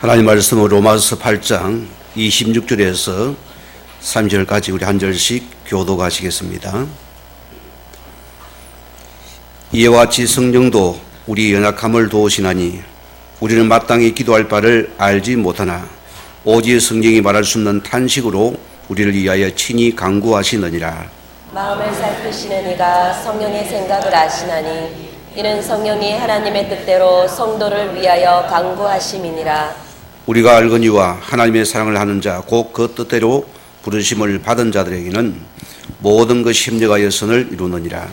하나님 말씀은 로마서 8장 26절에서 30절까지 우리 한 절씩 교독하시겠습니다. 이와 같이 성령도 우리 연약함을 도우시나니 우리는 마땅히 기도할 바를 알지 못하나 오직 성령이 말할 수 없는 탄식으로 우리를 위하여 친히 간구하시느니라. 마음을 살피시는 이가 성령의 생각을 아시나니 이는 성령이 하나님의 뜻대로 성도를 위하여 간구하심이니라. 우리가 알거니와 하나님의 사랑을 하는 자 곧 그 뜻대로 부르심을 받은 자들에게는 모든 것이 협력하여 선을 이루느니라.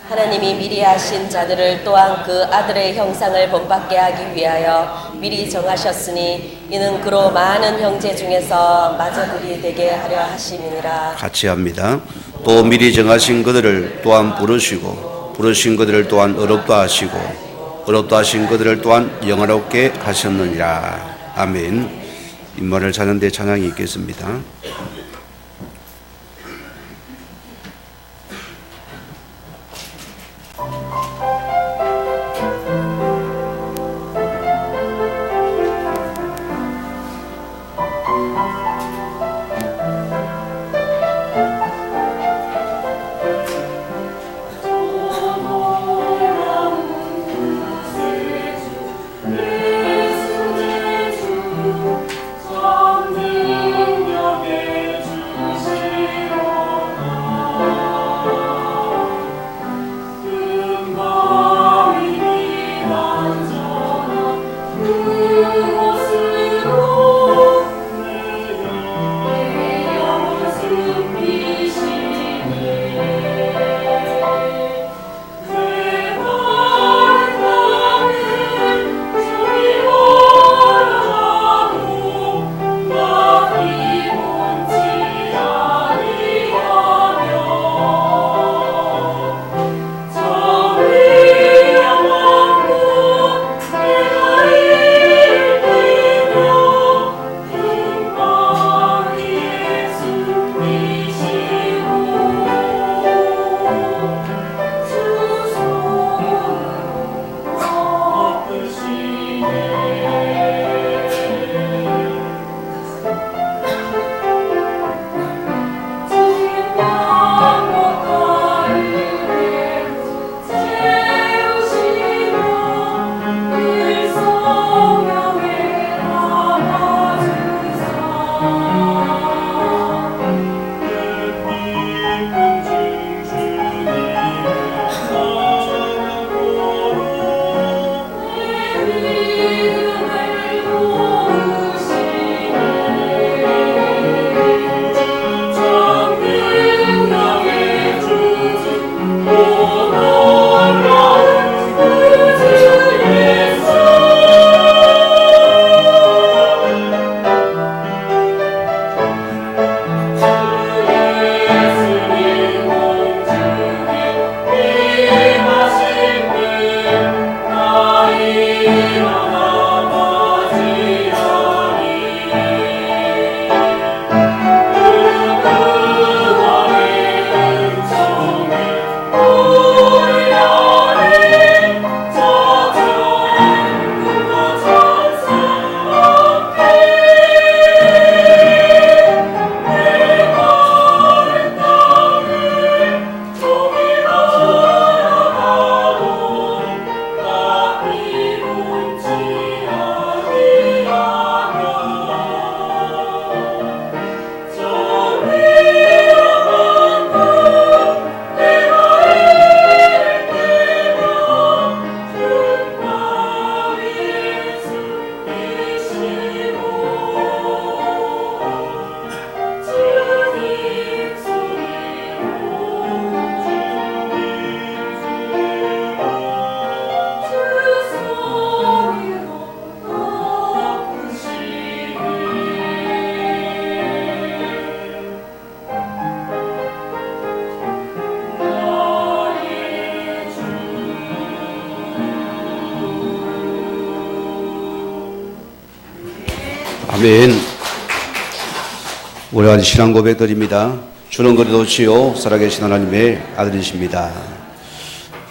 하나님이 미리 하신 자들을 또한 그 아들의 형상을 본받게 하기 위하여 미리 정하셨으니 이는 그로 많은 형제 중에서 마저들이 되게 하려 하심이니라. 같이 합니다. 또 미리 정하신 그들을 또한 부르시고 부르신 그들을 또한 어렵다 하시고 어렵다 하신 그들을 또한 영화롭게 하셨느니라. 아멘. 임마를 자는데 찬양이 있겠습니다. 아멘. 우리가 신앙 고백드립니다. 주는 그리도 주요 살아계신 하나님의 아들이십니다.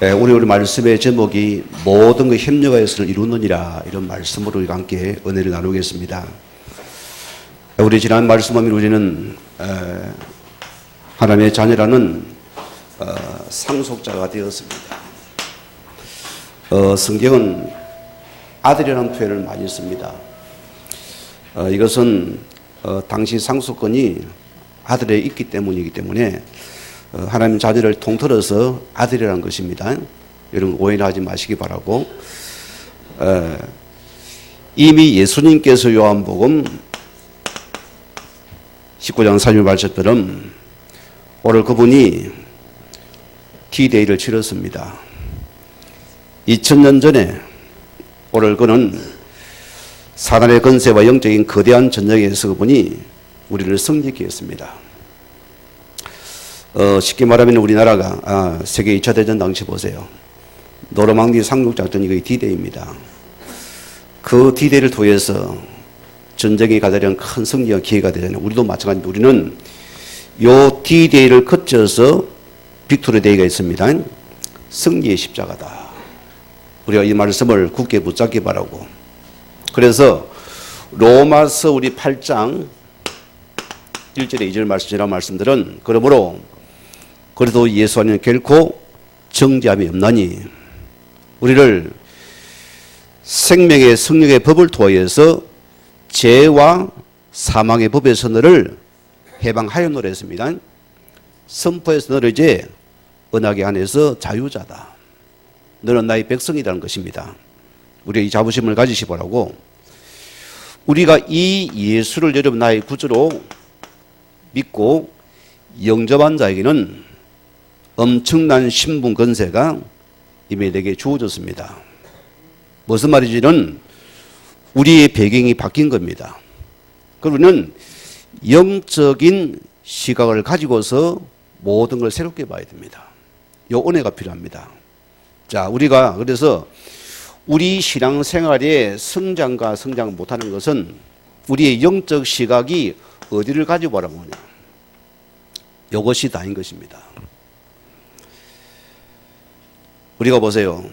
우리 말씀의 제목이 모든 그 협력하여서를 이루느니라, 이런 말씀으로 우리가 함께 은혜를 나누겠습니다. 우리 지난 말씀 보면 우리는 하나님의 자녀라는 상속자가 되었습니다. 성경은 아들이라는 표현을 많이 씁니다. 이것은 당시 상속권이 아들에 있기 때문이기 때문에 하나님 자녀를 통틀어서 아들이라는 것입니다. 여러분 오해는 하지 마시기 바라고, 이미 예수님께서 요한복음 19장 30절 말씀처럼 오늘 그분이 D-Day를 치렀습니다. 2000년 전에 오늘 그는 사단의 권세와 영적인 거대한 전쟁에서 그분이 우리를 승리케 했습니다. 쉽게 말하면 우리나라가 세계 2차 대전 당시 보세요. 노르망디 상륙작전이 거의 D-Day입니다. 그 D-Day를 통해서 전쟁에 가자려는 큰 승리와 기회가 되잖아요. 우리도 마찬가지입니다. 우리는 요 D-Day를 거쳐서 빅토리 데이가 있습니다. 승리의 십자가다. 우리가 이 말씀을 굳게 붙잡기 바라고. 그래서 로마서 우리 8장 1절에 2절 말씀이라는 말씀들은 그러므로 그래도 예수 안에는 결코 정죄함이 없나니 우리를 생명의 성령의 법을 통하여서 죄와 사망의 법에서 너를 해방하였노라 했습니다. 선포에서 너를 이제 언약의 안에서 자유자다. 너는 나의 백성이라는 것입니다. 우리가 이 자부심을 가지시 바라고, 우리가 이 예수를 여러분 나의 구주로 믿고 영접한 자에게는 엄청난 신분 권세가 이미 내게 주어졌습니다. 무슨 말인지는 우리의 배경이 바뀐 겁니다. 그러면 영적인 시각을 가지고서 모든 걸 새롭게 봐야 됩니다. 요 은혜가 필요합니다. 자, 우리가 그래서 우리 신앙생활의 성장과 성장을 못하는 것은 우리의 영적 시각이 어디를 가지고 바라보냐. 이것이 다인 것입니다. 우리가 보세요.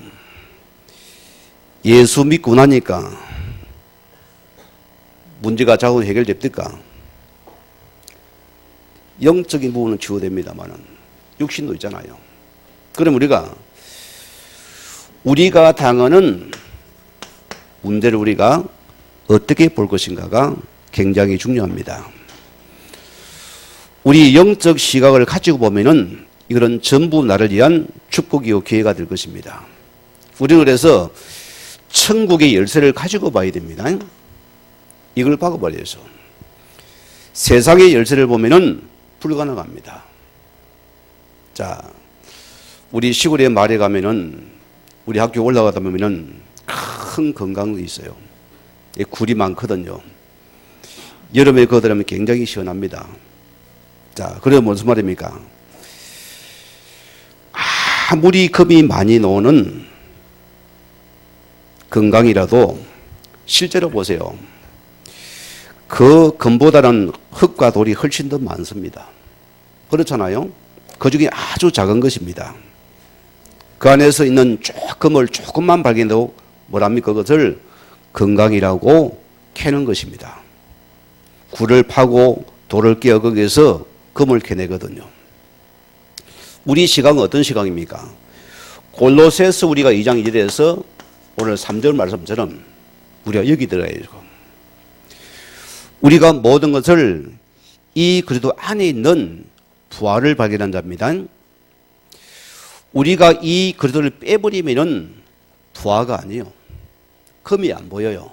예수 믿고 나니까 문제가 자꾸 해결됩니까? 영적인 부분은 치유됩니다만 육신도 있잖아요. 그럼 우리가 당하는 문제를 우리가 어떻게 볼 것인가가 굉장히 중요합니다. 우리 영적 시각을 가지고 보면은 이거는 전부 나를 위한 축복이요 기회가 될 것입니다. 우리는 그래서 천국의 열쇠를 가지고 봐야 됩니다. 이걸 박아버려서 세상의 열쇠를 보면은 불가능합니다. 자, 우리 시골의 마을에 가면은 우리 학교 올라가다 보면은 큰 건강도 있어요. 굴이 많거든요. 여름에 거기 들어가면 굉장히 시원합니다. 자, 그래 무슨 말입니까? 아무리 겁이 많이 나오는 건강이라도 실제로 보세요. 그 금보다는 흙과 돌이 훨씬 더 많습니다. 그렇잖아요? 그 중에 아주 작은 것입니다. 그 안에서 있는 금을 조금만 발견해도 뭐랍니까? 그것을 건강이라고 캐는 것입니다. 굴을 파고 돌을 깨어 거기에서 금을 캐내거든요. 우리 시각은 어떤 시각입니까? 골로새서 우리가 2장 1절에서 오늘 3절 말씀처럼 우리가 여기 들어가야죠. 우리가 모든 것을 이 그리스도 안에 있는 부활을 발견한 자입니다. 우리가 이 그리스도를 빼버리면은 부활가 아니에요. 금이 안 보여요.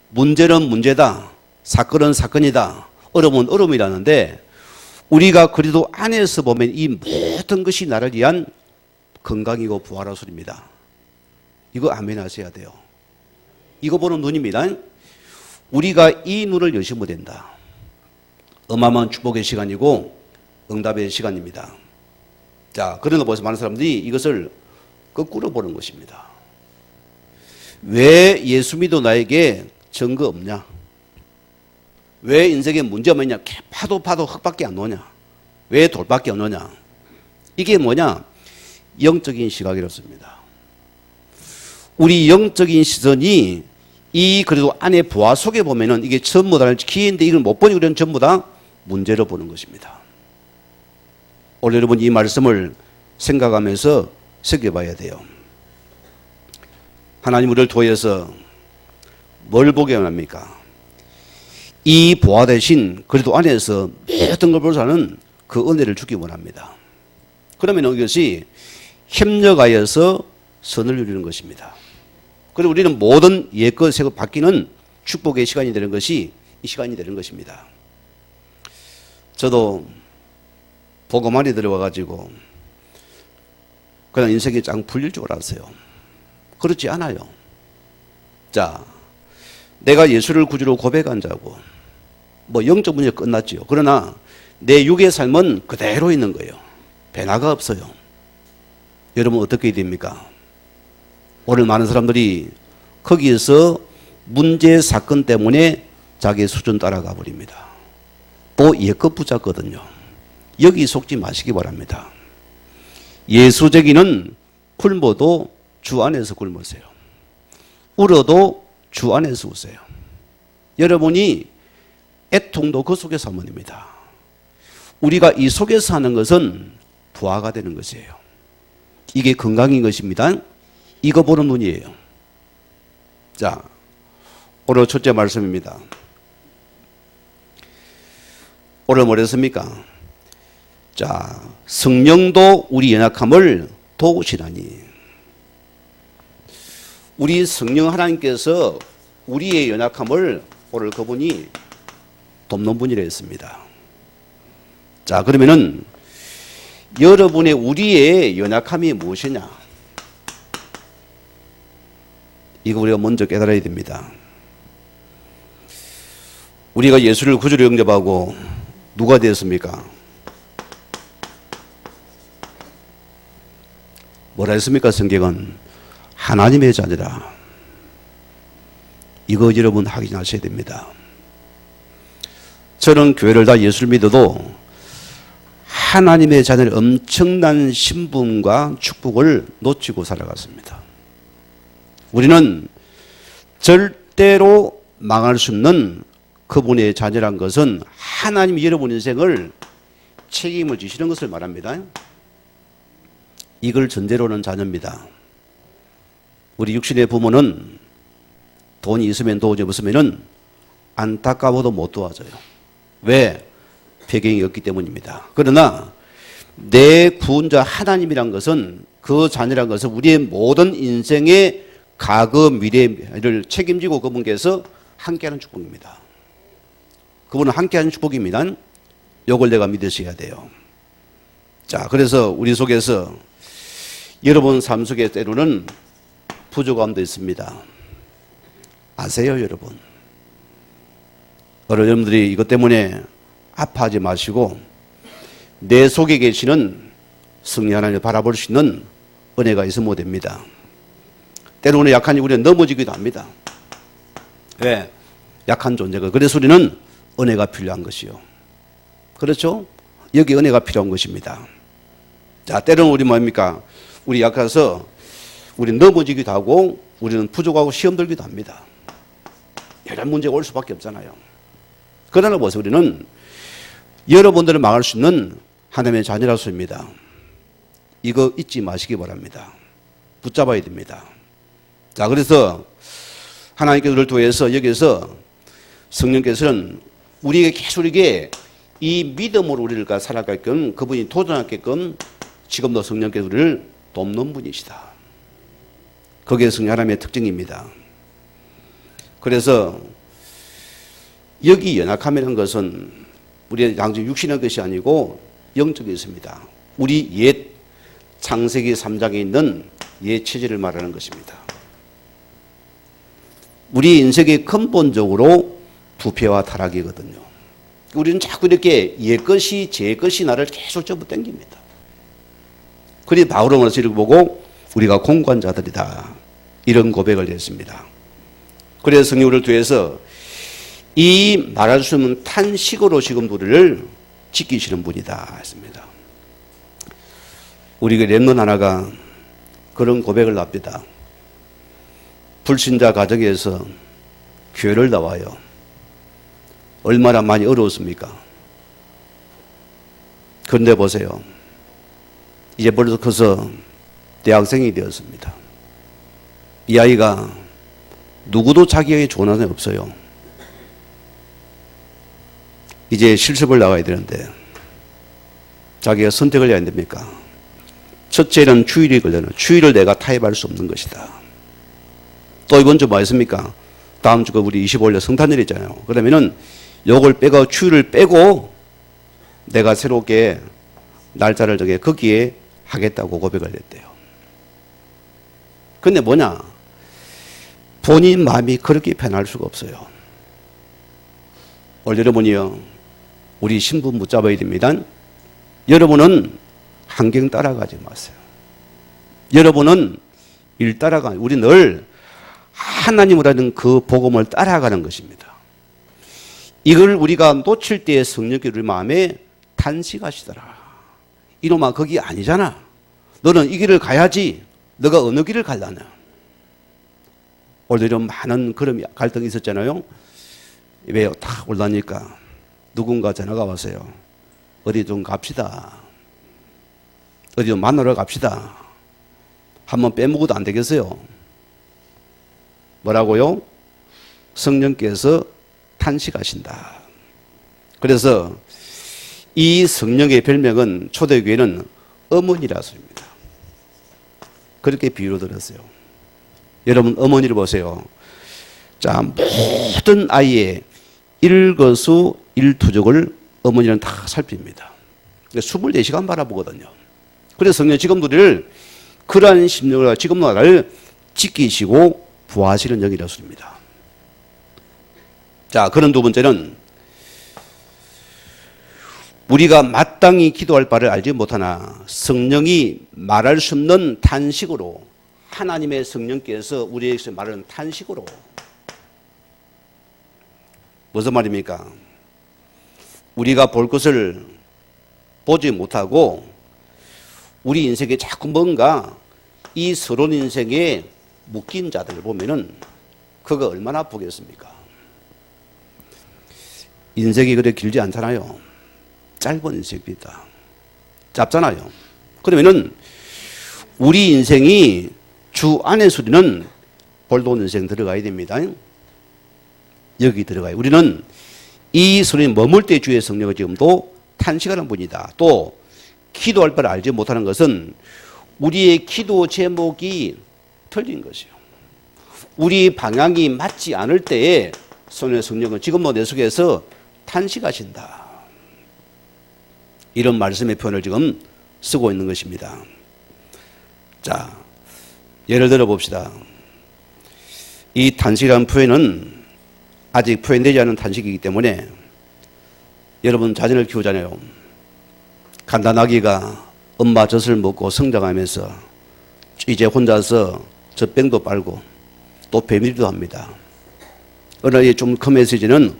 문제는 문제다. 사건은 사건이다. 어려움은 어려움이라는데 우리가 그리스도 안에서 보면 이 모든 것이 나를 위한 건강이고 부활한 소리입니다. 이거 아멘 하셔야 돼요. 이거 보는 눈입니다. 우리가 이 눈을 여시면 된다. 어마어마한 축복의 시간이고 응답의 시간입니다. 자, 그런 거 보면서 많은 사람들이 이것을 거꾸로 보는 것입니다. 왜 예수 믿어 나에게 증거 없냐? 왜 인생에 문제가 뭐냐? 파도 흙밖에 안 오냐? 왜 돌밖에 안 오냐? 이게 뭐냐? 영적인 시각이었습니다. 우리 영적인 시선이 이 그래도 안에 부하 속에 보면은 이게 전부 다 기인데 이걸 못 보니 우리는 전부 다 문제로 보는 것입니다. 오늘 여러분 이 말씀을 생각하면서 새겨봐야 돼요. 하나님 우리를 통해서 뭘 보게 합니까? 이 보화 대신 그래도 안에서 어떤 걸 보자는 그 은혜를 주기 원합니다. 그러면 이것이 협력하여서 선을 누리는 것입니다. 그리고 우리는 모든 옛것 새것 바뀌는 축복의 시간이 되는 것이 이 시간이 되는 것입니다. 저도 복음안에 들어와가지고 그냥 인생이 짱 풀릴 줄 알았어요. 그렇지 않아요. 자, 내가 예수를 구주로 고백한 자고 뭐 영적 문제 끝났지요. 그러나 내 육의 삶은 그대로 있는 거예요. 변화가 없어요. 여러분 어떻게 됩니까? 오늘 많은 사람들이 거기에서 문제 사건 때문에 자기의 수준 따라가 버립니다. 또 옛것 붙잡거든요. 여기 속지 마시기 바랍니다. 예수제기는 굶어도 주 안에서 굶으세요. 울어도 주 안에서 우세요. 여러분이 애통도 그 속에서 하면입니다. 우리가 이 속에서 하는 것은 부하가 되는 것이에요. 이게 건강인 것입니다. 이거 보는 눈이에요. 자, 오늘 첫째 말씀입니다. 오늘 뭐랬습니까? 자, 성령도 우리 연약함을 도우시나니. 우리 성령 하나님께서 우리의 연약함을 오늘 그분이 돕는 분이라 했습니다. 자, 그러면은 여러분의 우리의 연약함이 무엇이냐? 이거 우리가 먼저 깨달아야 됩니다. 우리가 예수를 구주로 영접하고 누가 되었습니까? 뭐라 했습니까? 성경은 하나님의 자녀라. 이거 여러분 확인하셔야 됩니다. 저는 교회를 다 예수를 믿어도 하나님의 자녀의 엄청난 신분과 축복을 놓치고 살아갔습니다. 우리는 절대로 망할 수 없는 그분의 자녀란 것은 하나님이 여러분 인생을 책임을 지시는 것을 말합니다. 이걸 전제로는 자녀입니다. 우리 육신의 부모는 돈이 있으면 도우지 없으면 안타까워도 못 도와줘요. 왜? 배경이 없기 때문입니다. 그러나 내 구원자 하나님이란 것은 그 자녀란 것은 우리의 모든 인생의 과거 미래를 책임지고 그분께서 함께하는 축복입니다. 그분은 함께하는 축복입니다. 이걸 내가 믿으셔야 돼요. 자, 그래서 우리 속에서 여러분 삶 속에 때로는 부족함도 있습니다. 아세요, 여러분? 여러분들이 이것 때문에 아파하지 마시고 내 속에 계시는 성령 하나님을 바라볼 수 있는 은혜가 있으면 됩니다. 때로는 약한 우리는 넘어지기도 합니다. 왜? 약한 존재가. 그래서 우리는 은혜가 필요한 것이요. 그렇죠? 여기 은혜가 필요한 것입니다. 자, 때로는 우리 뭡니까? 우리 약해서 우리 넘어지기도 하고 우리는 부족하고 시험 들기도 합니다. 여러 문제가 올 수밖에 없잖아요. 그러나 보세요. 우리는 여러분들을 망할 수 있는 하나님의 자녀라서입니다. 이거 잊지 마시기 바랍니다. 붙잡아야 됩니다. 자, 그래서 하나님께서 우리를 통해서 여기서 성령께서는 우리에게 계속 우리에게 이 믿음으로 우리를 살아가게끔 그분이 도전하게끔 지금도 성령께서 우리를 돕는 분이시다. 그게 성령 하나님의 특징입니다. 그래서 여기 연약함이라는 것은 우리의 양적 육신의 것이 아니고 영적이 있습니다. 우리 옛 창세기 3장에 있는 옛 체질을 말하는 것입니다. 우리 인생의 근본적으로 부패와 타락이거든요. 우리는 자꾸 이렇게 옛것이 제 것이 나를 계속 접어 당깁니다. 그리 바울은 이렇게 보고 우리가 공고한 자들이다. 이런 고백을 했습니다. 그래서 성령 우리를 통해서 이 말할 수 없는 탄식으로 지금 우리를 지키시는 분이다 했습니다. 우리 렘넌트 하나가 그런 고백을 합니다. 불신자 가정에서 교회를 나와요. 얼마나 많이 어려웠습니까? 그런데 보세요. 이제 벌써 커서 대학생이 되었습니다. 이 아이가 누구도 자기에게 좋은 사람이 없어요. 이제 실습을 나가야 되는데 자기가 선택을 해야 됩니까? 첫째는 주일이 걸려는 주일을 내가 타협할 수 없는 것이다. 또 이번 주 뭐 했습니까? 다음 주가 우리 25일 성탄절이잖아요. 그러면은 요걸 빼고 주일을 빼고 내가 새롭게 날짜를 정해 거기에 하겠다고 고백을 했대요. 근데 뭐냐? 본인 마음이 그렇게 편할 수가 없어요. 오늘 여러분이요, 우리 신부 붙잡아야 됩니다. 여러분은 환경 따라가지 마세요. 여러분은 일 따라가, 우리 늘 하나님이라는 그 복음을 따라가는 것입니다. 이걸 우리가 놓칠 때에 성령께서 우리 마음에 탄식하시더라. 이놈아, 거기 아니잖아. 너는 이 길을 가야지. 너가 어느 길을 갈라냐. 오늘 좀 많은 그런 갈등이 있었잖아요. 왜요? 딱 올라니까 누군가 전화가 왔어요. 어디 좀 갑시다. 어디 좀 만나러 갑시다. 한번 빼먹어도 안 되겠어요. 뭐라고요? 성령께서 탄식하신다. 그래서 이 성령의 별명은 초대교회는 어머니라서입니다. 그렇게 비유로 들었어요. 여러분 어머니를 보세요. 자, 모든 아이의 일거수 일투족을 어머니는 다 살핍니다. 24시간 바라보거든요. 그래서 성령 지금도 우리를 그러한 심령을 지금도 나를 지키시고 부하시는 영이라습니다. 자, 그런 두 번째는 우리가 마땅히 기도할 바를 알지 못하나 성령이 말할 수 없는 탄식으로 하나님의 성령께서 우리에게 말하는 탄식으로 무슨 말입니까? 우리가 볼 것을 보지 못하고 우리 인생에 자꾸 뭔가 이 서론 인생에 묶인 자들을 보면은 그거 얼마나 아프겠습니까? 인생이 그렇게 길지 않잖아요. 짧은 인생입니다. 짧잖아요. 그러면은 우리 인생이 주 안에서 우리는 볼돈 인생 들어가야 됩니다. 여기 들어가요. 우리는 이 소리에 머물 때 주의 성령을 지금도 탄식하는 분이다. 또 기도할 바를 알지 못하는 것은 우리의 기도 제목이 틀린 것이요. 우리 방향이 맞지 않을 때에 손의 성령은 지금도 내 속에서 탄식하신다. 이런 말씀의 표현을 지금 쓰고 있는 것입니다. 자, 예를 들어 봅시다. 이 탄식이라는 표현은 아직 표현되지 않은 탄식이기 때문에 여러분 자녀를 키우잖아요. 간단하기가 엄마 젖을 먹고 성장하면서 이제 혼자서 젖병도 빨고 또 배밀도 합니다. 어느 날 좀 크면서 이제는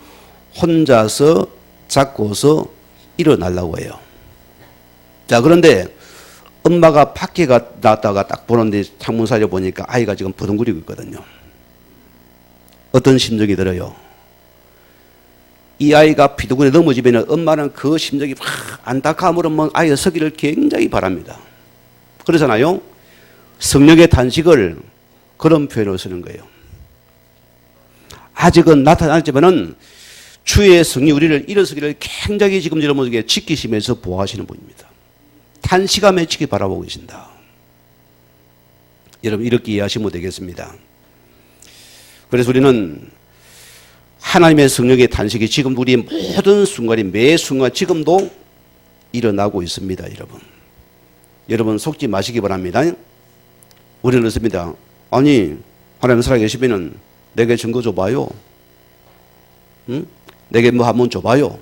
혼자서 자고서 일어나려고 해요. 자, 그런데 엄마가 밖에 나왔다가 딱 보는데 창문 사이에 보니까 아이가 지금 버둥거리고 있거든요. 어떤 심정이 들어요? 이 아이가 비둥거리 넘어지면 엄마는 그 심정이 안타까움으로 아이의 서기를 굉장히 바랍니다. 그러잖아요. 성령의 탄식을 그런 표현으로 쓰는 거예요. 아직은 나타나지만은 주의 성령이 우리를 일어서기를 굉장히 지금 여러분에게 지키시면서 보호하시는 분입니다. 탄식하며 지키 바라보고 계신다. 여러분 이렇게 이해하시면 되겠습니다. 그래서 우리는 하나님의 성령의 탄식이 지금 우리의 모든 순간이 매 순간 지금도 일어나고 있습니다. 여러분 속지 마시기 바랍니다. 우리는 그렇습니다. 아니 하나님 살아계시면 내게 증거 줘봐요. 응? 내게 뭐 한번 줘봐요.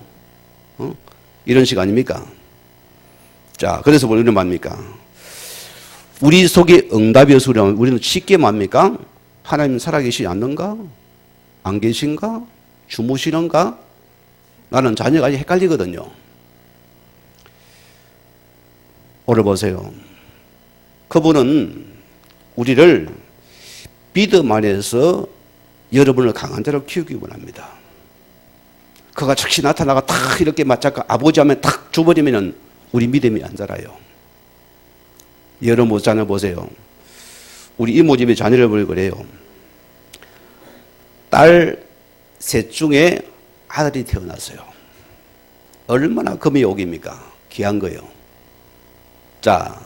이런 식 아닙니까? 자, 그래서 우리는 뭡니까? 우리 속에 응답이 없으면 우리는 쉽게 뭡니까? 하나님 살아계시지 않는가? 안 계신가? 주무시는가? 나는 자녀가 헷갈리거든요. 오늘 보세요. 그분은 우리를 믿음 안에서 여러분을 강한 자로 키우기 원합니다. 그가 즉시 나타나가 탁 이렇게 맞잡고 아버지 하면 탁 줘버리면 우리 믿음이 안 자라요. 여러분 못 자녀 보세요. 우리 이모 집에 자녀를 보고 그래요. 딸 셋 중에 아들이 태어났어요. 얼마나 금이 옥입니까? 귀한 거예요. 자,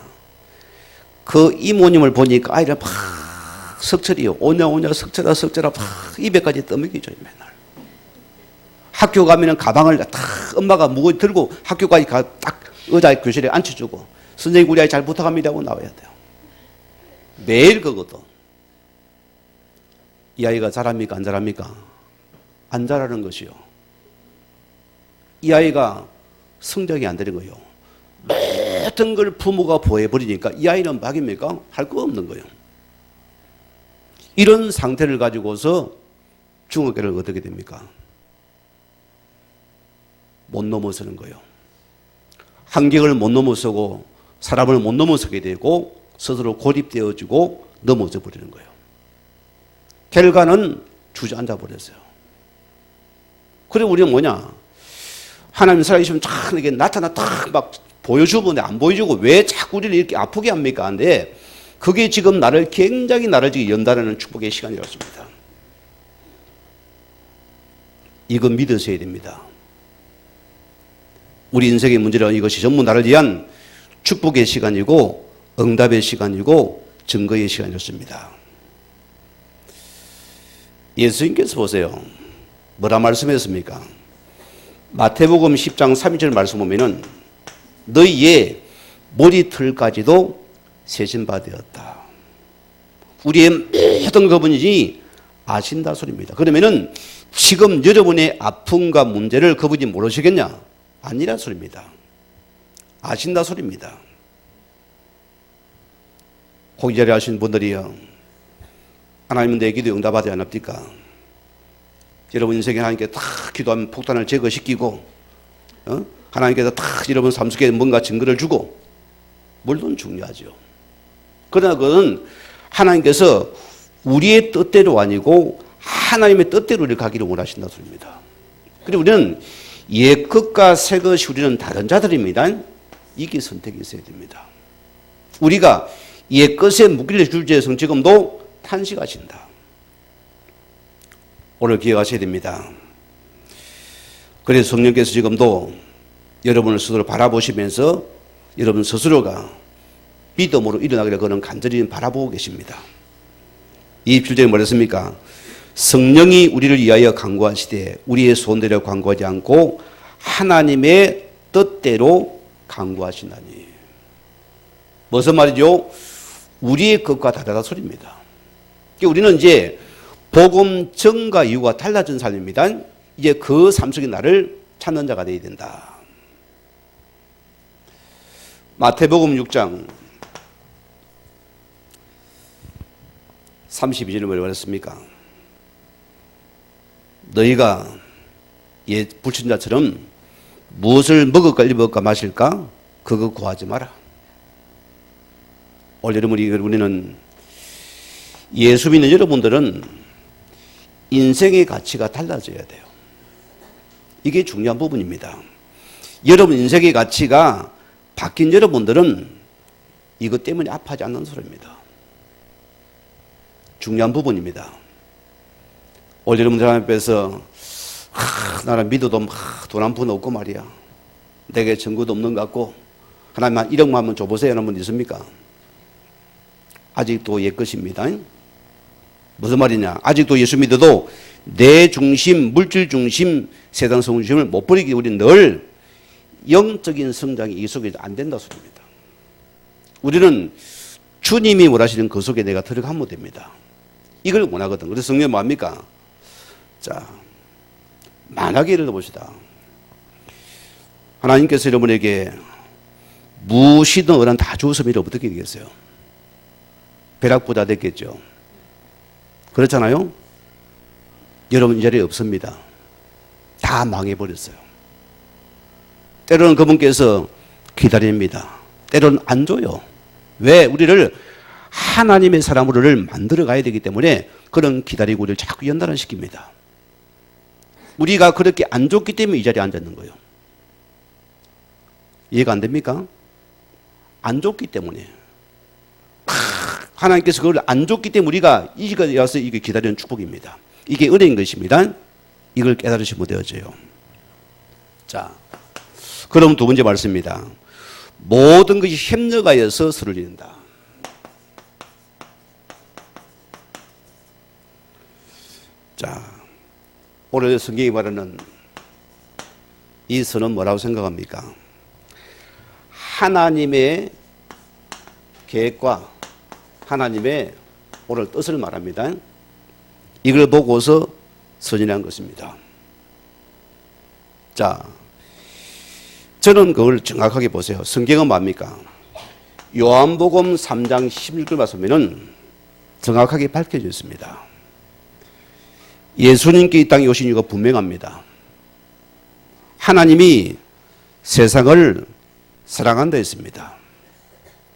그 이모님을 보니까 아이를 막 석철이요. 오냐 석철아 막 입에까지 떠먹이죠 맨날. 학교 가면은 가방을 딱 엄마가 무거이 들고 학교까지 딱 의자에 교실에 앉혀주고 선생님 우리 아이 잘 부탁합니다 하고 나와야 돼요. 매일 그거든. 이 아이가 잘합니까 안 잘합니까? 안 잘하는 것이요. 이 아이가 성적이 안 되는 거예요. 모든 걸 부모가 보여버리니까 이 아이는 막입니까? 할 거 없는 거예요. 이런 상태를 가지고서 중학교를 어떻게 됩니까? 못 넘어서는 거예요. 한계를 못 넘어서고 사람을 못 넘어서게 되고 스스로 고립되어지고 넘어져 버리는 거예요. 결과는 주저앉아 버렸어요. 그래 우리는 뭐냐? 하나님 살아계시면 참 이렇게 나타나 딱 막 보여주고 안 보여주고 왜 자꾸 우리를 이렇게 아프게 합니까? 근데 그게 지금 나를 굉장히 지금 연단하는 축복의 시간이었습니다. 이거 믿으셔야 됩니다. 우리 인생의 문제는 이것이 전부 나를 위한 축복의 시간이고 응답의 시간이고 증거의 시간이었습니다. 예수님께서 보세요. 뭐라 말씀했습니까? 마태복음 10장 32절 말씀 보면은 너희의 머리털까지도 세신 바 되었다. 우리의 모든 그분이 아신다 소리입니다. 그러면은 지금 여러분의 아픔과 문제를 그분이 모르시겠냐? 아니라 소리입니다. 아신다 소리입니다. 거기 자리에 하신 분들이요. 하나님은 내 기도 응답하지 않았습니까? 여러분 인생에 하나님께 탁 기도하면 폭탄을 제거시키고 하나님께서 탁 여러분 삶 속에 뭔가 증거를 주고 물론 중요하죠. 그러나 그건 하나님께서 우리의 뜻대로 아니고 하나님의 뜻대로 우리를 가기를 원하신다 소리입니다. 그리고 우리는 옛것과 새것이 우리는 다른 자들입니다. 이게 선택이 있어야 됩니다. 우리가 옛것에 묶일 줄지에서 지금도 탄식하신다. 오늘 기억하셔야 됩니다. 그래서 성령께서 지금도 여러분을 스스로 바라보시면서 여러분 스스로가 믿음으로 일어나기를 그는 간절히 바라보고 계십니다. 이 7절에 뭐랬습니까? 성령이 우리를 위하여 간구하시되 우리의 소원대로 간구하지 않고 하나님의 뜻대로 간구하시나니. 무슨 말이죠? 우리의 것과 다르다 소리입니다. 우리는 이제 복음 전과 이후가 달라진 삶입니다. 이제 그 삶 속에 나를 찾는 자가 되어야 된다. 마태복음 6장 32절에 뭐라고 말했습니까? 너희가 옛 불신자처럼 무엇을 먹을까 입을까 마실까 그거 구하지 마라. 오늘 우리는 예수 믿는 여러분들은 인생의 가치가 달라져야 돼요. 이게 중요한 부분입니다. 여러분 인생의 가치가 바뀐 여러분들은 이것 때문에 아파하지 않는 소리입니다. 중요한 부분입니다. 오늘 여러분들 앞에서 나는 믿어도 돈 한 푼 없고 말이야. 내게 증거도 없는 것 같고 하나님 한 1억만 한번 줘보세요. 하는 분 있습니까? 아직도 옛것입니다. 무슨 말이냐? 아직도 예수 믿어도 내 중심, 물질 중심, 세상 중심을 못 버리기 우리는 늘 영적인 성장이 이 속에 안 된다 소리입니다. 우리는 주님이 원하시는 그 속에 내가 들어가면 됩니다. 이걸 원하거든. 그래서 성경은 뭐합니까? 자, 만약에 예를 들어봅시다. 하나님께서 여러분에게 무엇이든 어른 다 주었으면 어떻게 되겠어요? 벼락부자 됐겠죠. 그렇잖아요? 여러분 이 자리에 없습니다. 다 망해버렸어요. 때로는 그분께서 기다립니다. 때로는 안 줘요. 왜? 우리를 하나님의 사람으로를 만들어 가야 되기 때문에 그런 기다리고 우리를 자꾸 연단시킵니다. 우리가 그렇게 안 좋기 때문에 이 자리에 앉았는 거예요. 이해가 안 됩니까? 안 좋기 때문에. 하나님께서 그걸 안 좋기 때문에 우리가 이게 와서 이게 기다리는 축복입니다. 이게 은혜인 것입니다. 이걸 깨달으시면 되어져요. 자, 그럼 두 번째 말씀입니다. 모든 것이 협력하여서 서로를 이룬다. 자, 오늘 성경이 말하는 이 선은 뭐라고 생각합니까? 하나님의 계획과 하나님의 오늘 뜻을 말합니다. 이걸 보고서 선이란 것입니다. 자, 저는 그걸 정확하게 보세요. 성경은 뭡니까? 요한복음 3장 16절 말씀에는 정확하게 밝혀져 있습니다. 예수님께 이 땅에 오신 이유가 분명합니다. 하나님이 세상을 사랑한다 했습니다.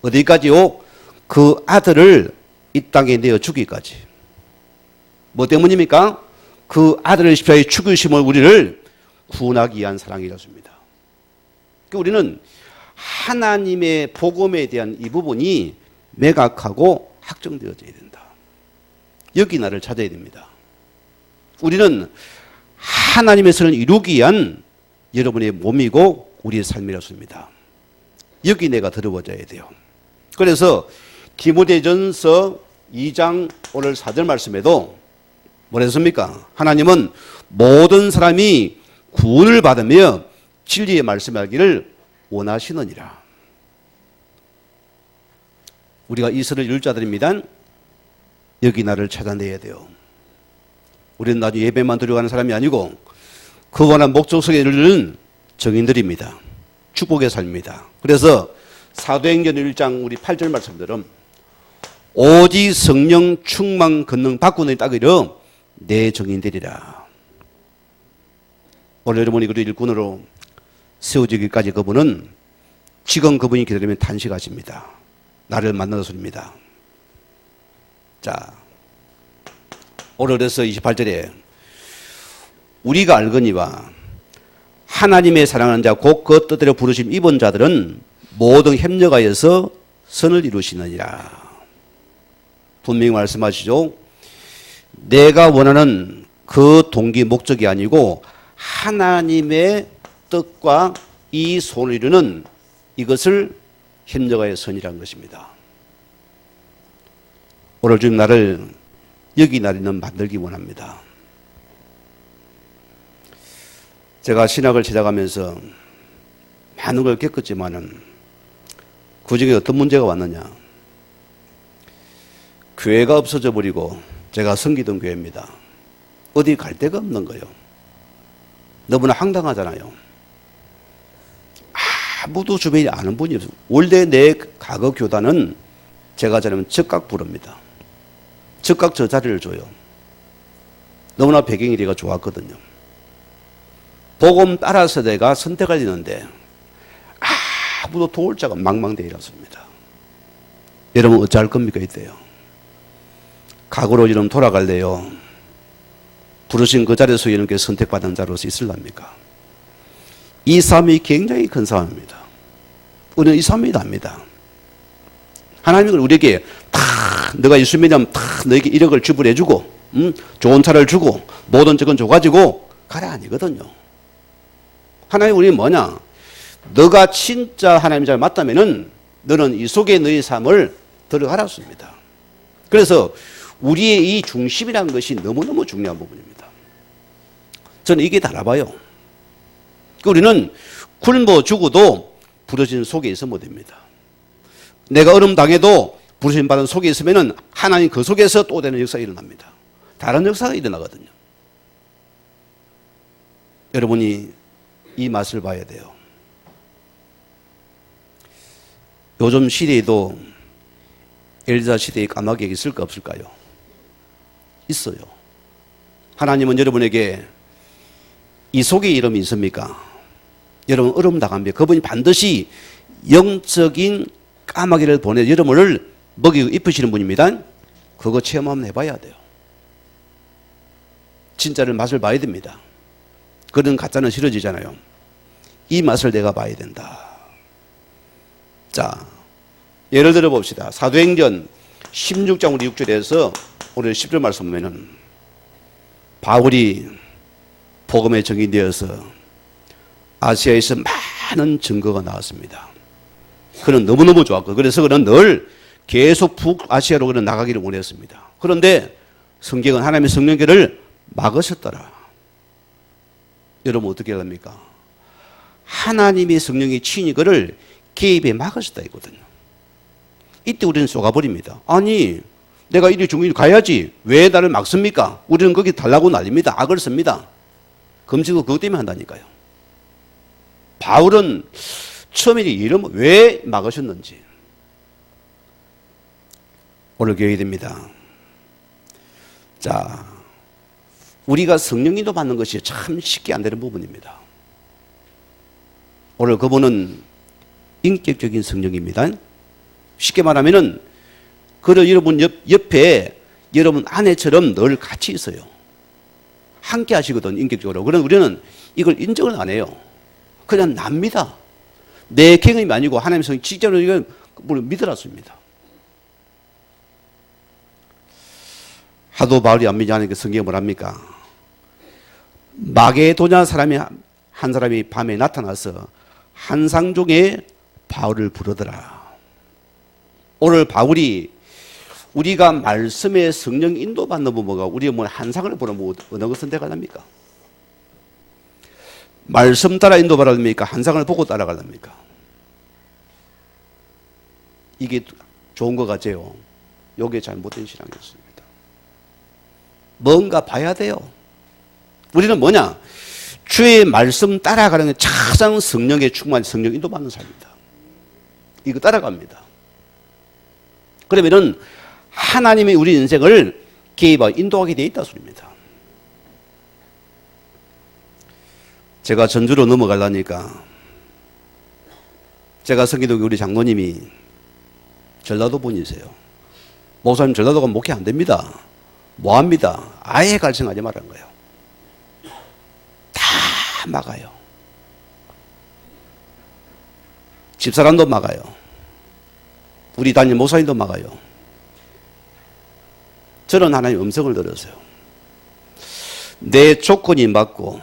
어디까지요? 그 아들을 이 땅에 내어 주기까지. 뭐 때문입니까? 그 아들을 십자가에 죽으심을 우리를 구원하기 위한 사랑이었습니다. 그러니까 우리는 하나님의 복음에 대한 이 부분이 매각하고 확정되어져야 된다. 여기 나를 찾아야 됩니다. 우리는 하나님의 선을 이루기 위한 여러분의 몸이고 우리의 삶이었습니다. 여기 내가 들어보자야 돼요. 그래서 디모데전서 2장 오늘 4절 말씀에도 뭐랬습니까? 하나님은 모든 사람이 구원을 받으며 진리의 말씀하기를 원하시느니라. 우리가 이 선을 이룰 자들입니다. 여기 나를 찾아내야 돼요. 우리는 나중에 예배만 드리고 가는 사람이 아니고 그 원한 목적 속에 이르는 정인들입니다. 축복의 삶입니다. 그래서 사도행전 1장 우리 8절 말씀대로 오직 성령 충만 권능 받고 너희 따르려 내 정인들이라. 오늘 여러분이 그를 일꾼으로 세워지기까지 그분은 지금 그분이 기다리면 탄식하십니다. 나를 만나서 소리입니다. 자, 오늘에서 28절에 우리가 알거니와 하나님의 사랑하는 자 곧 그 뜻대로 부르심 입은 자들은 모든 협력하여서 선을 이루시느니라. 분명히 말씀하시죠. 내가 원하는 그 동기 목적이 아니고 하나님의 뜻과 이 선을 이루는 이것을 협력하여 선이라는 것입니다. 오늘 주님 나를 여기 나리는 만들기 원합니다. 제가 신학을 찾아가면서 많은 걸 겪었지만은 그 중에 어떤 문제가 왔느냐. 교회가 없어져 버리고 제가 섬기던 교회입니다. 어디 갈 데가 없는 거예요. 너무나 황당하잖아요. 아무도 주변에 아는 분이 없어요. 원래 내 과거 교단은 제가 잘하면 즉각 부릅니다. 즉각 저 자리를 줘요. 너무나 배경이 내가 좋았거든요. 복음 따라 세대가 선택을 했는데 아무도 도울 자가 망망대해 이렇습니다. 여러분 어찌할 겁니까 이때요? 각오로 이름 돌아갈래요? 부르신 그 자리에서 이렇게 선택받은 자로서 있을랍니까? 이 삶이 굉장히 큰 삶입니다. 우리는 이 삶이 답니다. 하나님은 우리에게 다 너가 예수 믿으면 다 너에게 1억을 지불해주고 좋은 차를 주고 모든 적은 줘가지고 가라 아니거든요. 하나님 우리 뭐냐? 너가 진짜 하나님 잘 맞다면은 너는 이 속에 너의 삶을 들어가라습니다. 그래서 우리의 이 중심이라는 것이 너무너무 중요한 부분입니다. 저는 이게 달라봐요. 우리는 굶어 죽어도 부르신 속에 있으면 됩니다. 내가 얼음 당해도 부르심 받은 속에 있으면은 하나님 그 속에서 또 되는 역사가 일어납니다. 다른 역사가 일어나거든요. 여러분이 이 맛을 봐야 돼요. 요즘 시대에도 엘리사 시대의 까마귀가 있을까 없을까요? 있어요. 하나님은 여러분에게 이 속에 이름이 있습니까? 여러분 얼음 당합니다. 그분이 반드시 영적인 까마귀를 보내 여러분을 먹이고 입히시는 분입니다. 그거 체험 한번 해봐야 돼요. 진짜를 맛을 봐야 됩니다. 그런 가짜는 싫어지잖아요. 이 맛을 내가 봐야 된다. 자, 예를 들어 봅시다. 사도행전 16장 우리 6절에서 오늘 10절 말씀 보면은 바울이 복음에 정인되어서 아시아에서 많은 증거가 나왔습니다. 그는 너무너무 좋았고, 그래서 그는 늘 계속 북아시아로 그는 나가기를 원했습니다. 그런데 성경은 하나님의 성령께를 막으셨더라. 여러분 어떻게 합니까? 하나님의 성령의 친히 그를 개입에 막으셨다 이거든요. 이때 우리는 쏘가버립니다. 아니, 내가 이리 중국에 가야지 왜 나를 막습니까? 우리는 거기 달라고 난립니다. 악을 씁니다. 금지고 그것 때문에 한다니까요. 바울은 처음에 이름 왜 막으셨는지 오늘 교회에 됩니다. 자, 우리가 성령인도 받는 것이 참 쉽게 안 되는 부분입니다. 오늘 그분은 인격적인 성령입니다. 쉽게 말하면은 그를 여러분 옆에 여러분 아내처럼 늘 같이 있어요. 함께 하시거든, 인격적으로. 그러나 우리는 이걸 인정을 안 해요. 그냥 납니다. 내 경험이 아니고 하나님의 성령이 직접으로 이걸 믿어놨습니다. 하도 바울이 안 믿지 않으니까 성경이 뭐랍니까? 마게도냐 사람이 한 사람이 밤에 나타나서 환상 중에 바울을 부르더라. 오늘 바울이 우리가 말씀의 성령 인도받는 부모가 우리가 뭐 환상을 보는 어느 것은 대가랍니까? 말씀 따라 인도받습니까? 환상을 보고 따라가랍니까? 이게 좋은 것 같아요. 이게 잘못된 신앙이었습니다. 뭔가 봐야 돼요. 우리는 뭐냐? 주의 말씀 따라가는 게 가장 성령에 충만한 성령 인도받는 삶입니다. 이거 따라갑니다. 그러면은 하나님이 우리 인생을 개입하고 인도하게 되어 있다 소리입니다. 제가 전주로 넘어가려니까 제가 성기동에 우리 장로님이 전라도 분이세요. 목사님 전라도가 목회 안 됩니다. 뭐합니다. 아예 갈증하지 말라는 거예요. 다 막아요. 집사람도 막아요. 우리 담임 목사님도 막아요. 저는 하나님 음성을 들었어요. 내 조건이 맞고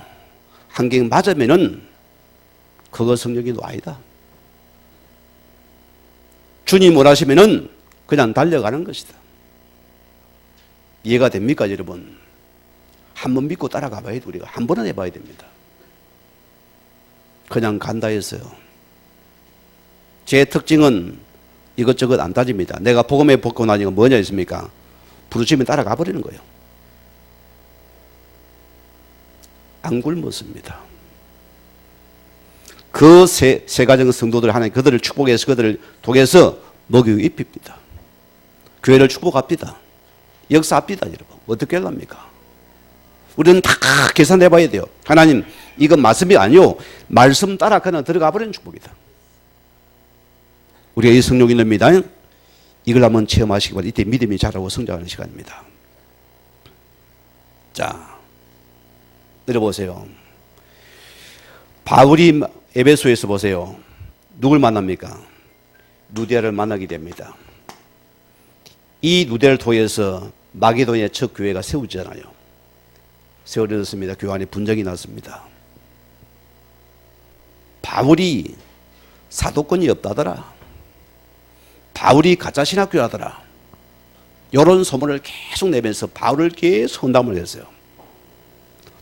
환경이 맞으면은 그거 성령인도 아니다. 주님 원하시면은 그냥 달려가는 것이다. 이해가 됩니까, 여러분? 한번 믿고 따라가 봐야 돼. 우리가 한 번은 해봐야 됩니다. 그냥 간다 했어요. 제 특징은 이것저것 안 따집니다. 내가 복음에 벗고 나니까 뭐냐 했습니까? 부르시면 따라가 버리는 거예요. 안 굶었습니다. 그 세 가정 성도들 하나님 그들을 축복해서 그들을 통해서 먹이고 입힙니다. 교회를 축복합니다. 역사합니다, 여러분. 어떻게 하랍니까? 우리는 다 계산해 봐야 돼요. 하나님, 이건 말씀이 아니요. 말씀 따라 그냥 들어가 버리는 축복이다. 우리가 이 성령입니다. 이걸 한번 체험하시기 바랍니다. 이때 믿음이 자라고 성장하는 시간입니다. 자, 들어보세요. 바울이 에베소에서 보세요. 누굴 만납니까? 누디아를 만나게 됩니다. 이 누디아를 통해서 마게도니아의 첫 교회가 세우잖아요. 세워졌습니다. 교회 안에 분쟁이 났습니다. 바울이 사도권이 없다더라. 바울이 가짜 신학교라더라. 이런 소문을 계속 내면서 바울을 계속 혼담을 했어요.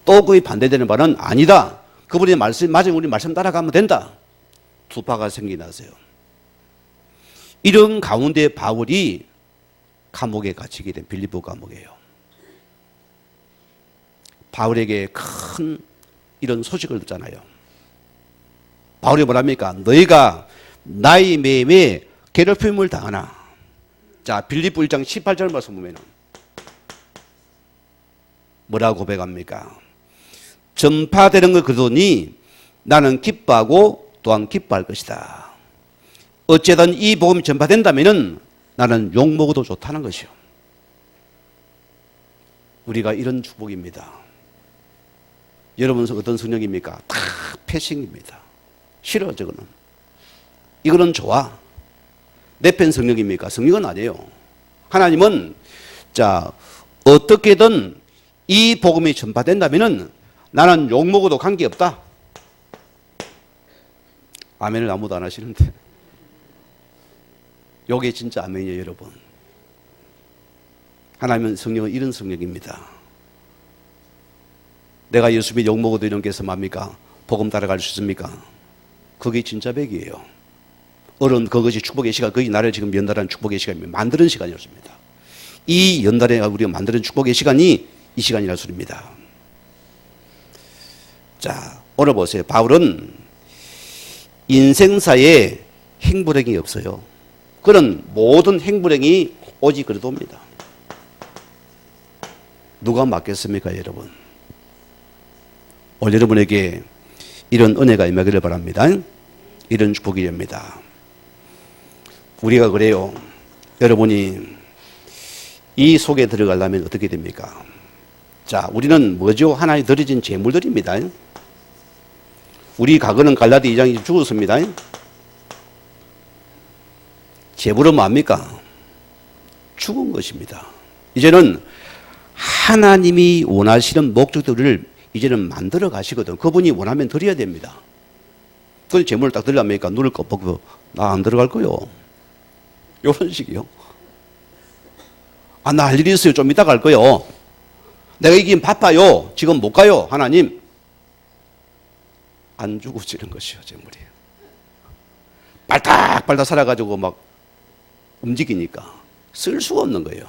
또 그에 반대되는 바는 아니다. 그분의 말씀 맞으면 우리 말씀 따라가면 된다. 두 파가 생겨났어요. 이런 가운데 바울이 감옥에 갇히게 된 빌립보 감옥이에요. 바울에게 큰 이런 소식을 듣잖아요. 바울이 뭐랍니까? 너희가 나의 매임에 괴롭힘을 당하나. 자, 빌립보 1장 18절 말씀 보면 뭐라고 고백합니까? 전파되는 걸 그러더니 나는 기뻐하고 또한 기뻐할 것이다. 어쨌든 이 복음이 전파된다면 나는 욕먹어도 좋다는 것이요. 우리가 이런 축복입니다. 여러분 어떤 성령입니까? 다 패싱입니다. 싫어 저거는. 이거는 좋아. 내 편 성령입니까? 성령은 아니에요. 하나님은 자 어떻게든 이 복음이 전파된다면 나는 욕먹어도 관계없다. 아멘을 아무도 안 하시는데 요게 진짜 아멘이에요 여러분. 하나님은 성령은 이런 성령입니다. 내가 예수 믿어 욕먹어도 이런 게 해서 뭡니까? 복음 따라갈 수 있습니까? 그게 진짜 백이에요. 어른 그것이 축복의 시간, 그게 나를 지금 연달한 축복의 시간입니다. 만드는 시간이었습니다. 이 연달에 우리가 만드는 축복의 시간이 이 시간이라 소리입니다. 자, 오늘 보세요. 바울은 인생사에 행불행이 없어요. 그는 모든 행불행이 오직 그리도입니다. 누가 맡겼습니까, 여러분? 오늘 여러분에게 이런 은혜가 임하기를 바랍니다. 이런 축복이 됩니다. 우리가 그래요. 여러분이 이 속에 들어가려면 어떻게 됩니까? 자, 우리는 뭐죠? 하나님 드려진 재물들입니다. 우리 과거는 갈라디 2장이 죽었습니다. 재물은 뭡니까? 죽은 것입니다. 이제는 하나님이 원하시는 목적들을 이제는 만들어 가시거든. 그분이 원하면 드려야 됩니다. 그런데 재물을 딱 드리려니까 눈을 깜빡이고 나 안 들어갈 거요. 이런 식이요. 아, 나 할 일이 있어요. 좀 이따 갈 거요. 내가 이긴 바빠요. 지금 못 가요. 하나님. 안 죽어지는 것이요, 재물이. 발딱발딱 살아가지고 막 움직이니까 쓸 수가 없는 거예요.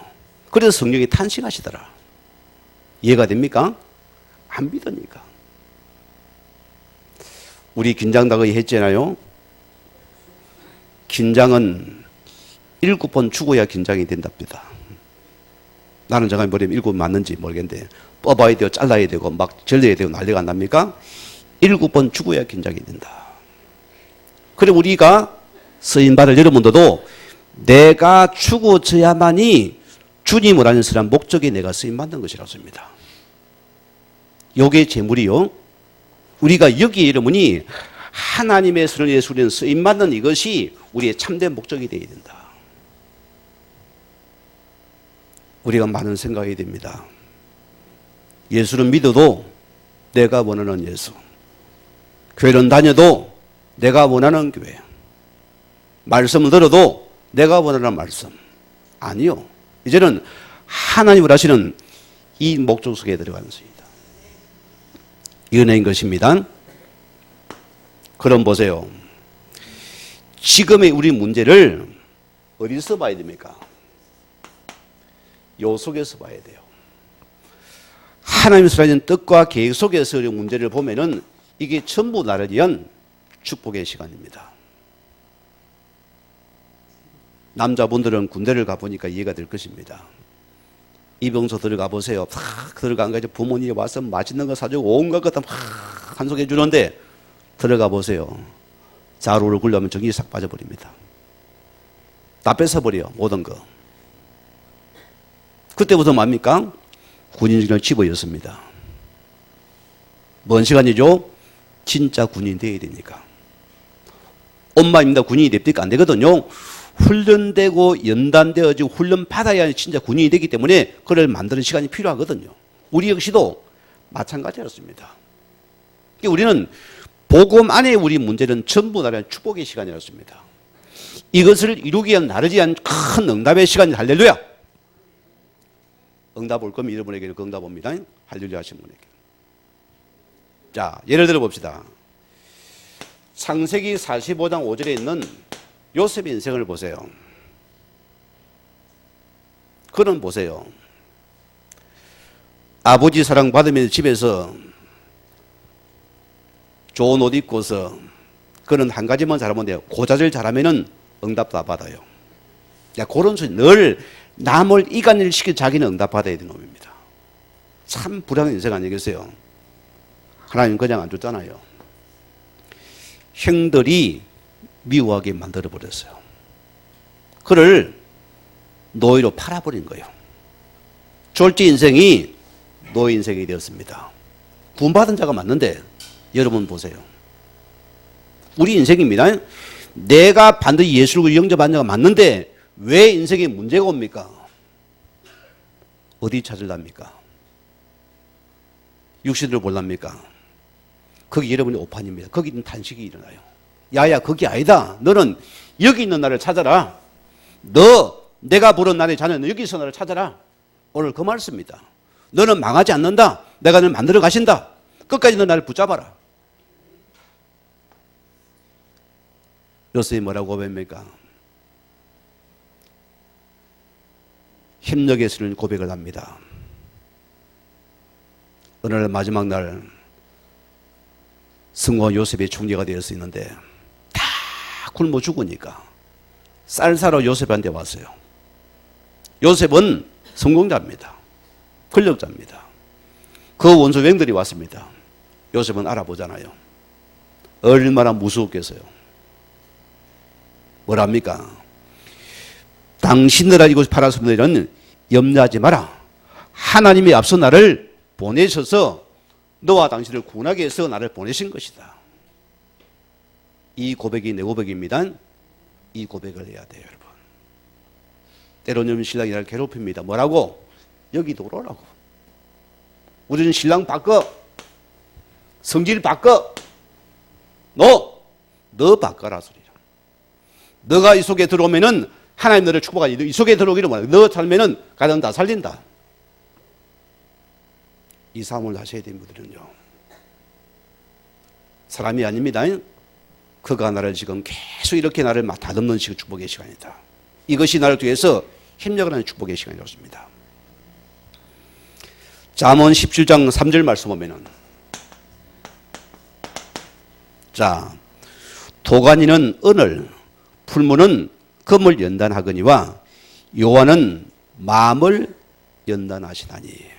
그래서 성령이 탄식하시더라. 이해가 됩니까? 안 믿으니까. 우리 긴장다거이 했잖아요. 긴장은 7번 죽어야 긴장이 된답니다. 나는 잠깐 머리에 7번 맞는지 모르겠는데 뽑아야 되고 잘라야 되고 막 절려야 되고 난리가 안 납니까? 7번 죽어야 긴장이 된다. 그래 우리가 쓰임받을 여러분들도 내가 죽어져야만이 주님을 아는 사람 목적에 내가 쓰임받는 것이라고 씁니다. 요게 재물이요. 우리가 여기에 여러분이 하나님의 선을 위해서 우리는 쓰임받는 이것이 우리의 참된 목적이 되어야 된다. 우리가 많은 생각이 됩니다. 예수는 믿어도 내가 원하는 예수. 교회는 다녀도 내가 원하는 교회. 말씀을 들어도 내가 원하는 말씀. 아니요. 이제는 하나님을 하시는 이 목적 속에 들어가는 것입니다. 이 은혜인 것입니다. 그럼 보세요. 지금의 우리 문제를 어디서 봐야 됩니까? 요 속에서 봐야 돼요. 하나님이 주신 뜻과 계획 속에서 우리 문제를 보면은 이게 전부 나를 위한 축복의 시간입니다. 남자분들은 군대를 가보니까 이해가 될 것입니다. 이병소 들어가 보세요. 탁 들어간 거죠. 부모님이 와서 맛있는 거 사주고 온갖 것 다 한속해 주는데 들어가 보세요. 자루를 굴려면 정신이 싹 빠져버립니다. 다 뺏어버려요. 모든 거. 그때부터 뭡니까? 군인을 집어였습니다. 뭔 시간이죠? 진짜 군인 돼야 되니까. 엄마입니다. 군인이 됩니까? 안 되거든요. 훈련되고 연단되어지고 훈련 받아야 진짜 군인이 되기 때문에 그걸 만드는 시간이 필요하거든요. 우리 역시도 마찬가지였습니다. 우리는 복음 안에 우리 문제는 전부 나라의 축복의 시간이었습니다. 이것을 이루기 위한 나를 위한 큰 응답의 시간이 할렐루야. 응답 올 거면 여러분에게는 그 응답 옵니다. 할렐루야 하신 분에게. 자, 예를 들어 봅시다. 창세기 45장 5절에 있는 요셉의 인생을 보세요. 그는 보세요. 아버지 사랑 받으면서 집에서 좋은 옷 입고서 그는 한 가지만 잘하면 돼요. 고자질 잘하면은 응답 다 받아요. 야, 그런 소리 늘 남을 이간일 시켜 자기는 응답 받아야 되는 놈입니다. 참 불행한 인생 아니겠어요? 하나님 그냥 안 줬잖아요. 형들이 미워하게 만들어버렸어요. 그를 노예로 팔아버린 거예요. 졸지 인생이 노예 인생이 되었습니다. 구원받은 자가 맞는데 여러분 보세요. 우리 인생입니다. 내가 반드시 예수를 영접한 자가 맞는데 왜 인생에 문제가 옵니까? 어디 찾으랍니까? 육신으로 볼랍니까? 거기 여러분의 오판입니다. 거기는 탄식이 일어나요. 야야 거기 아니다. 너는 여기 있는 나를 찾아라. 내가 부른 나의 자녀는 여기서 나를 찾아라. 오늘 그 말씀입니다. 너는 망하지 않는다. 내가 너를 만들어 가신다. 끝까지 너 나를 붙잡아라. 요셉이 뭐라고 고백합니까? 협력에서는 고백을 합니다. 어느 날 마지막 날 성공한 요셉의 중재가 되어 있는데 다 굶어 죽으니까 쌀 사러 요셉한테 왔어요. 요셉은 성공자입니다. 권력자입니다. 그 원수병들이 왔습니다. 요셉은 알아보잖아요. 얼마나 무서웠겠어요. 뭐랍니까? 당신들아 이곳 팔았습니다는 염려하지 마라. 하나님이 앞서 나를 보내셔서 너와 당신을 구원하기 위해서 나를 보내신 것이다. 이 고백이 내 고백입니다. 이 고백을 해야 돼요, 여러분. 때로는 신랑이 나를 괴롭힙니다. 뭐라고? 여기도 오라고. 우리는 신랑 바꿔. 성질 바꿔. 너 바꿔라 소리라. 너가 이 속에 들어오면은 하나님 너를 축복하니 이 속에 들어오기를 원해. 너 살면은 가정 다 살린다. 이 삶을 하셔야 되는 분들은요. 사람이 아닙니다. 그가 나를 지금 계속 이렇게 나를 다듬는 축복의 시간이다. 이것이 나를 위해서 협력을 하는 축복의 시간이 되었습니다. 잠언 17장 3절 말씀 보면은 자, 도가니는 은을, 풀무는 금을 연단하거니와 여호와는 마음을 연단하시나니.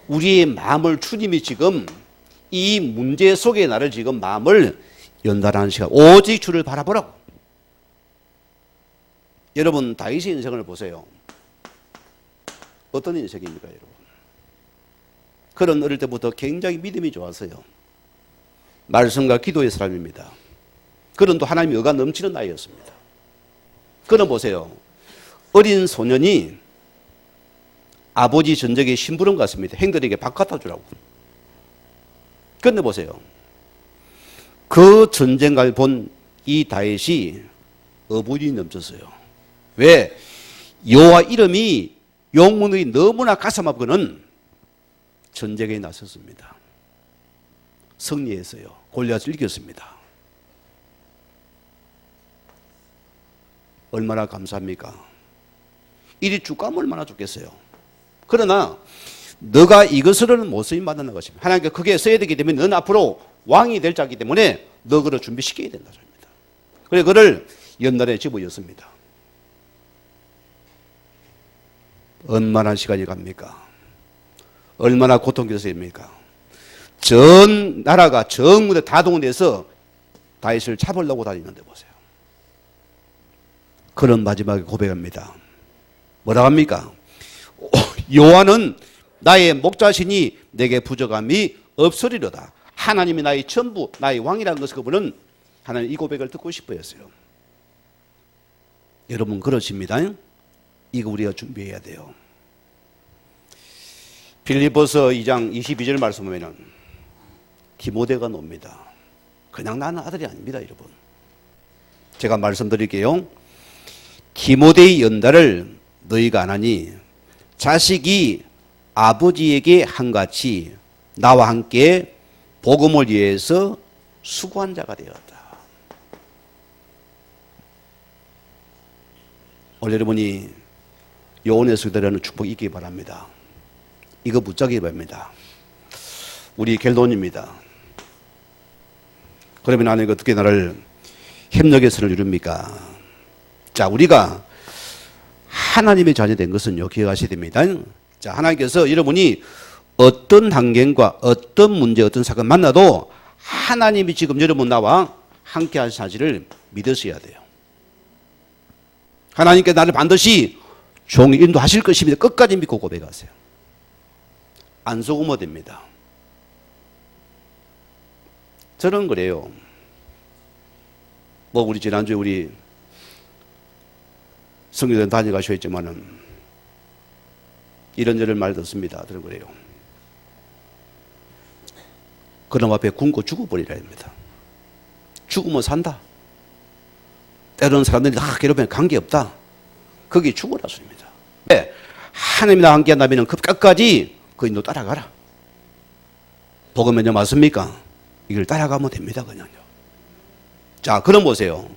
우리의 마음을 주님이 지금 이 문제 속에 나를 지금 마음을 연단하는 시간. 오직 주를 바라보라고. 여러분 다윗의 인생을 보세요. 어떤 인생입니까, 여러분? 그런 어릴 때부터 굉장히 믿음이 좋았어요. 말씀과 기도의 사람입니다. 그런 또 하나님의 의가 넘치는 나이였습니다. 그는 보세요. 어린 소년이 아버지 전적에 심부름 갔습니다. 행들에게 밥 갖다 주라고. 그런데 보세요. 그 전쟁을 본 이 다윗이 어부이 넘쳤어요. 왜? 여호와 이름이 영문이 너무나 가슴 아프고는 전쟁에 나섰습니다. 승리했어요. 골리앗을 이겼습니다. 얼마나 감사합니까? 이리 쭉 가면 얼마나 좋겠어요. 그러나 너가 이것으로는 못 쓰임 받는 것입니다. 하나님께 크게 써야 되기 때문에 너는 앞으로 왕이 될 자이기 때문에 너 그를 준비시켜야 된다. 그래서 그를 연단에 집어였습니다. 얼마나 시간이 갑니까? 얼마나 고통스럽습니까? 전 나라가 전부대 다 동원돼서 다윗을 잡으려고 다니는데 보세요. 그런 마지막에 고백합니다. 뭐라고 합니까? 여호와는 나의 목자시니 내게 부족함이 없으리로다. 하나님이 나의 전부, 나의 왕이라는 것을 그분은 하나님 이 고백을 듣고 싶어 했어요. 여러분 그러십니다. 이거 우리가 준비해야 돼요. 빌립보서 2장 22절 말씀 보면은 디모데가 놉니다. 그냥 나는 아들이 아닙니다, 여러분. 제가 말씀드릴게요. 디모데의 연단을 너희가 안 하니 자식이 아버지에게 한같이 나와 함께 복음을 위해서 수고한 자가 되었다. 오늘 여러분이 요원에서 기다리는 축복이 있기 바랍니다. 이거 붙잡기 바랍니다. 우리 겔돈입니다. 그러면 하나님 어떻게 나를 협력의 선을 이룹니까? 자, 우리가 하나님의 자녀 된 것은요, 기억하셔야 됩니다. 자, 하나님께서 여러분이 어떤 환경과 어떤 문제, 어떤 사건 만나도 하나님이 지금 여러분 나와 함께 하신 사실을 믿으셔야 돼요. 하나님께 나를 반드시 종이 인도하실 것입니다. 끝까지 믿고 고백하세요. 안 속으면 됩니다. 저는 그래요. 뭐 우리 지난주에 우리 성교단 다녀가셨지만은 이런저런 말 듣습니다. 저는 그래요. 그놈 앞에 굶고 죽어버리라 합니다. 죽으면 산다. 때로는 사람들이 다 괴롭히면 관계없다. 거기 죽어라 소리입니다. 네, 하나님이랑 함께한다면 그 끝까지 그 인도 따라가라. 복음은요 맞습니까? 이걸 따라가면 됩니다. 그냥요. 자, 그럼 보세요.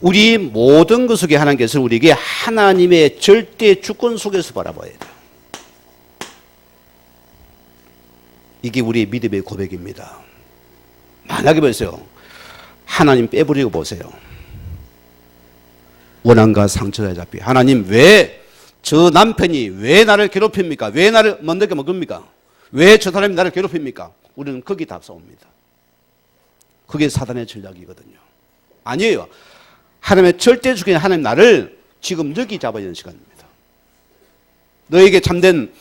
우리 모든 것 속에 하나님께서 우리에게 하나님의 절대 주권 속에서 바라봐야 돼요. 이게 우리의 믿음의 고백입니다. 만약에 보세요. 하나님 빼버리고 보세요. 원한과 상처에 잡히 하나님 왜 저 남편이 왜 나를 괴롭힙니까? 왜 나를 먼데게 먹습니까? 왜 저 사람이 나를 괴롭힙니까? 우리는 거기 답사옵니다. 그게 사단의 전략이거든요. 아니에요. 하나님의 절대 주권이 하나님 나를 지금 여기 잡아야 되는 시간입니다. 너에게 참된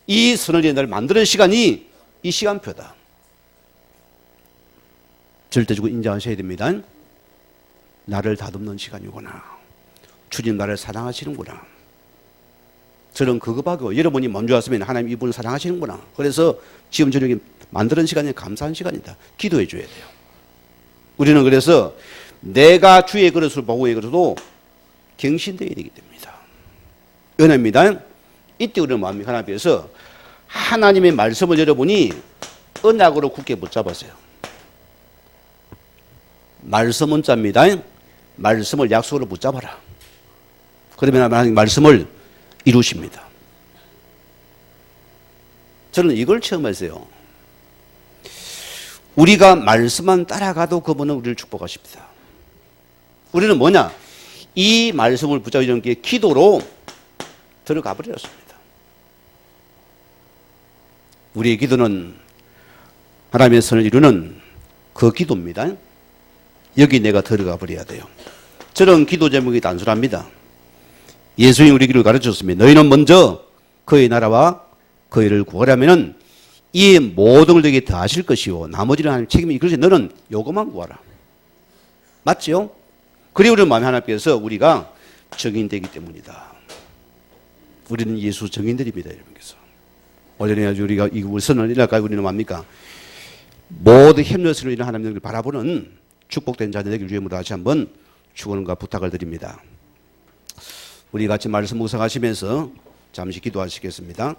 이 선언이 나를 만드는 시간이 이 시간표다. 절대 주권 인정하셔야 됩니다. 나를 다듬는 시간이구나. 주님 나를 사랑하시는구나. 저는 그거밖에 여러분이 먼저 왔으면 하나님 이분을 사랑하시는구나. 그래서 지금 저녁에 만드는 시간이 감사한 시간이다. 기도해 줘야 돼요. 우리는 그래서 내가 주의 그릇을 보고의 그릇도 경신되어야 되기 때문이다. 은혜입니다. 이때 우리는 마음이 하나님 앞에서 하나님의 말씀을 여러분이 언약으로 굳게 붙잡으세요. 말씀은 자입니다. 말씀을 약속으로 붙잡아라. 그러면 하나님 말씀을 이루십니다. 저는 이걸 체험했어요. 우리가 말씀만 따라가도 그분은 우리를 축복하십니다. 우리는 뭐냐? 이 말씀을 붙잡는 게 기도로 들어가 버렸습니다. 우리의 기도는 하나님의 선을 이루는 그 기도입니다. 여기 내가 들어가 버려야 돼요. 저는 기도 제목이 단순합니다. 예수님이 우리 길을 가르쳤습니다. 너희는 먼저 그의 나라와 그의 일을 구하려면 이 모든 걸 너에게 더하실 것이요 나머지는 하나님 책임이 그래서 너는 요것만 구하라. 맞죠? 그리고 우리 마음의 하나님께서 우리가 정인되기 때문이다. 우리는 예수 정인들입니다. 여러분께서 오늘에 우리가 이 선을 일할까요? 우리는 뭡니까? 모든 협력으로 일하는 하나님을 바라보는 축복된 자들 되길 주님으로 다시 한번 축원과 부탁을 드립니다. 우리 같이 말씀 묵상하시면서 잠시 기도하시겠습니다.